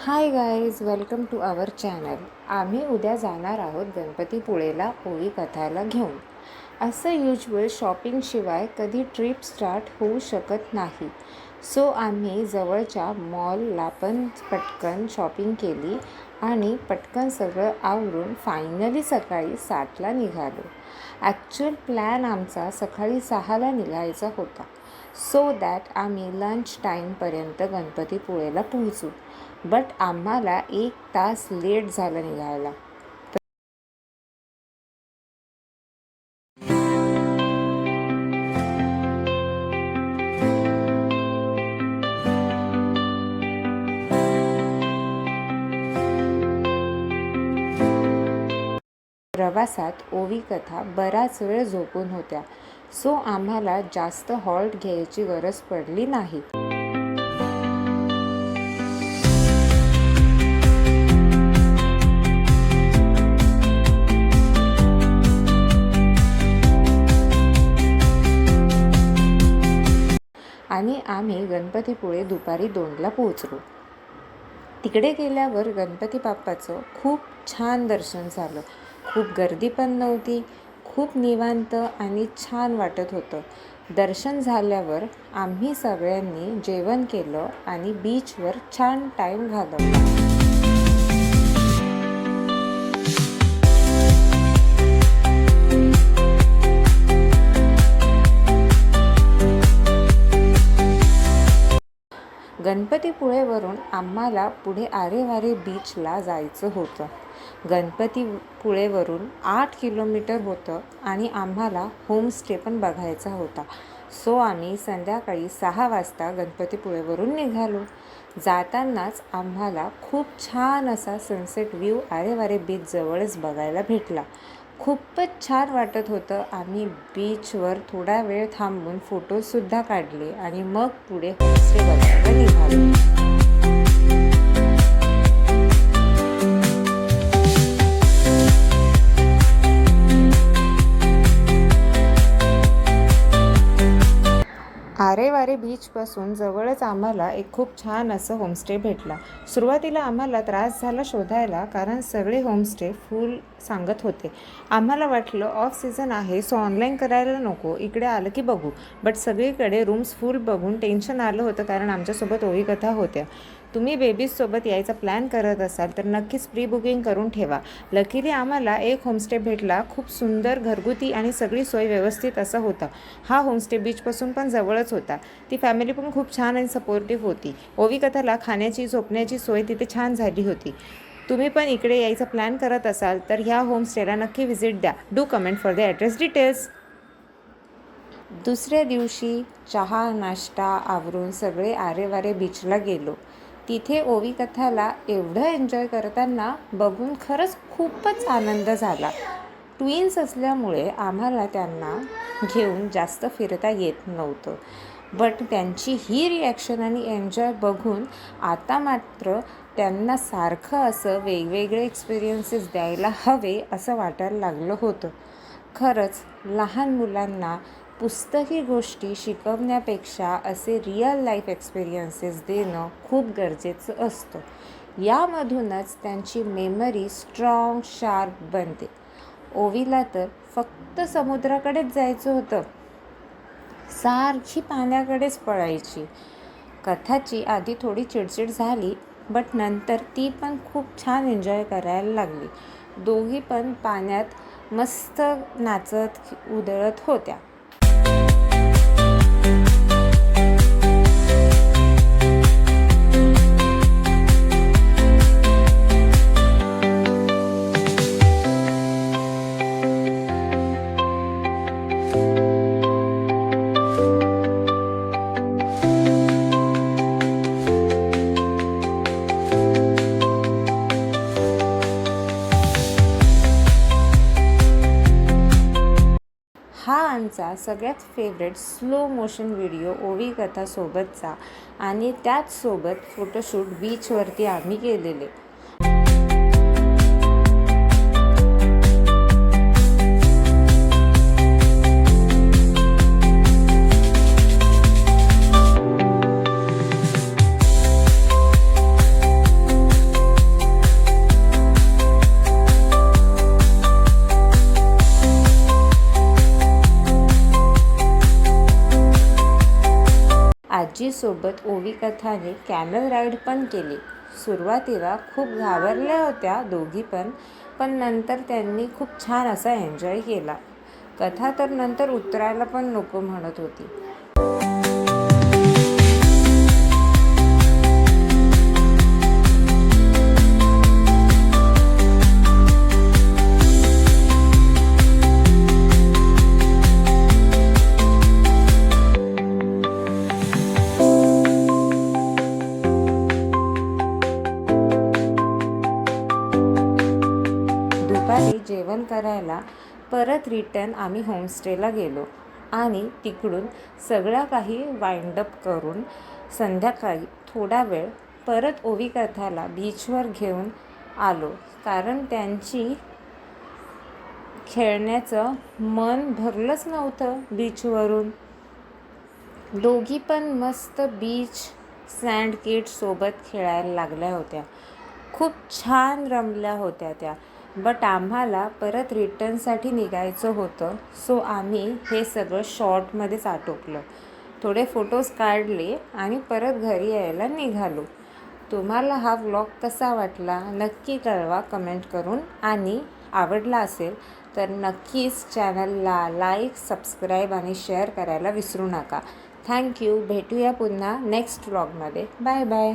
High guys, welcome to our channel. आम्ही उद्या जाणार आहोत गणपतीपुळेला ओवी कथाला घेऊन. असं युजल शॉपिंगशिवाय कधी ट्रिप स्टार्ट होऊ शकत नाही. सो आम्ही जवळच्या मॉलला पण पटकन शॉपिंग केली आणि पटकन सगळं आवरून फायनली सकाळी 7ला निघालो. ॲक्च्युअल प्लॅन आमचा सकाळी 6ला निघायचा होता, सो दॅट आम्ही लंच टाईमपर्यंत गणपतीपुळेला पोहोचू. बट आम्हाला 1 तास लेट झालं निघायला. प्रवासात ओवी कथा बराच वेळ झोपून होत्या, सो आम्हाला जास्त हॉल्ट घ्यायची गरज पडली नाही. आणि आम्ही गणपतीपुळे दुपारी 2ला पोहोचलो. तिकडे गेल्यावर गणपती बाप्पाचं खूप छान दर्शन झालं. खूप गर्दी पण नव्हती, खूप निवांत आणि छान वाटत होतं. दर्शन झाल्यावर आम्ही सगळ्यांनी जेवण केलं आणि बीचवर छान टाईम घालवला. गणपतीपुळेवरून आम्हाला पुढे आरेवारे बीचला जायचं होतं. गणपतीपुळेवरून 8 किलोमीटर होतं आणि आम्हाला होमस्टे पण बघायचा होता. सो आम्ही संध्याकाळी 6 वाजता गणपतीपुळेवरून निघालो. जातानाच आम्हाला खूप छान असा सनसेट व्ह्यू आरेवारे बीच जवळच बघायला भेटला. खूपच छान वाटत होतं. आम्ही बीचवर थोडा वेळ थांबून फोटोसुद्धा काढले आणि मग पुढे होमस्टे बघायला निघालो. आरेवारे बीचपासून जवळच आम्हाला एक खूप छान असं होमस्टे भेटला. सुरुवातीला आम्हाला त्रास झाला शोधायला, कारण सगळे होमस्टे फुल सांगत होते. आम्हाला वाटलं ऑफ सीझन आहे, सो ऑनलाईन करायला नको, इकडे आलं की बघू. बट सगळीकडे रूम्स फुल बघून टेन्शन आलं होतं, कारण आमच्यासोबत ओवी कथा होत्या. तुम्ही बेबीजसोबत यायचा प्लॅन करत असाल तर नक्कीच प्री बुकिंग करून ठेवा. लकीली आम्हाला एक होमस्टे भेटला. खूप सुंदर, घरगुती आणि सगळी सोय व्यवस्थित असं होतं. हा होमस्टे बीचपासून पण जवळच होता. ती फॅमिली पण खूप छान आणि सपोर्टिव्ह होती. ओवी कथाला खाण्याची, झोपण्याची सोय तिथे छान झाली होती. तुम्ही पण इकडे यायचा प्लॅन करत असाल तर ह्या होमस्टेला नक्की व्हिजिट द्या. Do comment for the address details. दुसऱ्या दिवशी चहा नाश्ता आवरून सगळे आरेवारे बीचला गेलो. तिथे ओवी कथाला एवढं एन्जॉय करताना बघून खरंच खूपच आनंद झाला. ट्विन्स असल्यामुळे आम्हाला त्यांना घेऊन जास्त फिरता येत नव्हतं. बट त्यांची ही रिॲक्शन आणि एन्जॉय बघून आता मात्र त्यांना सारखं असं वेगवेगळे एक्सपिरियन्सेस द्यायला हवे असं वाटायला लागलं होतं. खरंच लहान मुलांना पुस्तकी गोष्टी शिकवण्यापेक्षा असे रिअल लाईफ एक्सपिरियन्सेस देणं खूप गरजेचं असतं. यामधूनच त्यांची मेमरी स्ट्रॉंग, शार्प बनते. ओवीला तर फक्त समुद्राकडेच जायचं होतं, सारखी पाण्याकडेच पळायची. कथाची आधी थोडी चिडचिड झाली, बट नंतर ती पण खूप छान एन्जॉय करायला लागली. दोघी पण पाण्यात मस्त नाचत उधळत होत्या. हा आमचा सगळ्यात फेवरेट स्लो मोशन व्हिडिओ ओवी कथासोबतचा, आणि त्याचसोबत फोटोशूट बीचवरती आम्ही केलेले. आजीसोबत ओवी कथाने कॅमल राईड पण केली. सुरुवातीला खूप घाबरल्या होत्या दोघी पण नंतर त्यांनी खूप छान असा एन्जॉय केला. कथा तर नंतर उतरायला पण नको म्हणत होती. दुपारी जेवण करायला परत रिटर्न आम्ही होमस्टेला गेलो आणि तिकडून सगळं काही वाइंडअप करून संध्याकाळी थोडा वेळ परत ओवी कथाला बीचवर घेऊन आलो, कारण त्यांची खेळण्याचं मन भरलंच नव्हतं बीचवरून. दोघी पण मस्त बीच सँड किड्ससोबत खेळायला लागल्या होत्या. खूप छान रमल्या होत्या त्या. बट आम्हाला परत रिटर्नसाठी निघायचं होतं, सो आम्ही हे सगळं शॉर्टमध्येच आटोपलं. थोडे फोटोज काढले आणि परत घरी यायला निघालो. तुम्हाला हा व्लॉग कसा वाटला नक्की कळवा कमेंट करून, आणि आवडला असेल तर नक्कीच चॅनलला लाईक, सबस्क्राईब आणि शेअर करायला विसरू नका. थँक्यू. भेटूया पुन्हा नेक्स्ट व्लॉगमध्ये. Bye bye.